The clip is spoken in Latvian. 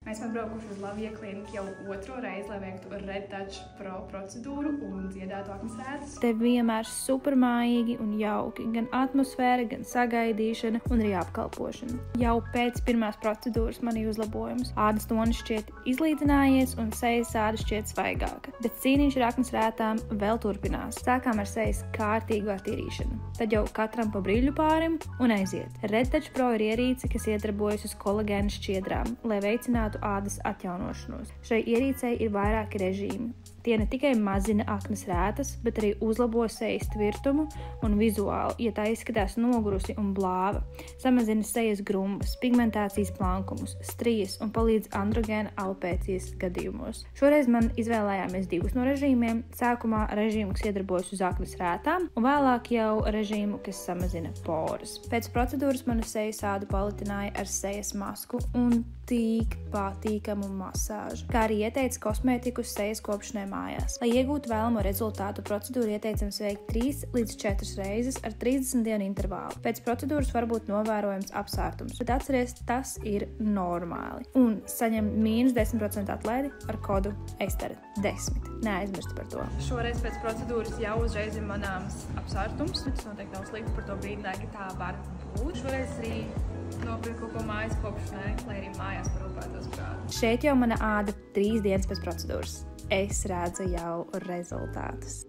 Esmu braukuši uz Lavija kliniku jau otro reizi, lai veiktu Red Touch Pro procedūru un dziedātu aknas rētas. Te vienmēr supermājīgi un jauki, gan atmosfēra, gan sagaidīšana un arī apkalpošana. Jau pēc pirmās procedūras man ir uzlabojums. Ādas tonis šķiet izlīdzinājies un sejas āda šķiet svaigāka, bet cīniņš ar aknas rētām vēl turpinās. Sākām ar sejas kārtīgu attīrīšanu, tad jau katram pa brīļu pārim un aiziet. Red Touch Pro ir ierīce, kas iedarbojas uz kolagēna šķiedrām, lai veicinātu ādas atjaunošanos. Šai ierīcei ir vairāki režīmi. Tie ne tikai mazina aknas rētas, bet arī uzlabo sejas tvirtumu un vizuāli, ja tā izskatās nogurusi un blāva, samazina sejas grumbas, pigmentācijas plankumus, strijas un palīdz androgēna alopēcijas gadījumos. Šoreiz man izvēlējāmies divus no režīmiem. Sākumā režīmu, kas iedarbojas uz aknas rētām, un vēlāk jau režīmu, kas samazina poras. Pēc procedūras manu sejas ādu palitināja ar sejas masku un tik patīkamu masāžu, kā arī ieteica kosmētiku uz sejas kopšanai mājās. Lai iegūtu vēlamo rezultātu, procedūru ieteicams veikt 3 līdz 4 reizes ar 30 dienu intervālu. Pēc procedūras var būt novērojams apsārtums, bet atceries, tas ir normāli. Un saņem -10% atlaidi ar kodu ESTER10. Neaizmirst par to. Šoreiz pēc procedūras jau uzreiz ir manāms apsārtums. Tas noteikti nav slikti, par to brīdināju, ka tā var būt. Šoreiz arī nopirku kaut ko mājas kopšanai, lai arī mājās parūpētos par ādu. Šeit jau mana āda 3 dienas pēc procedūras. Es redzu jau rezultātus.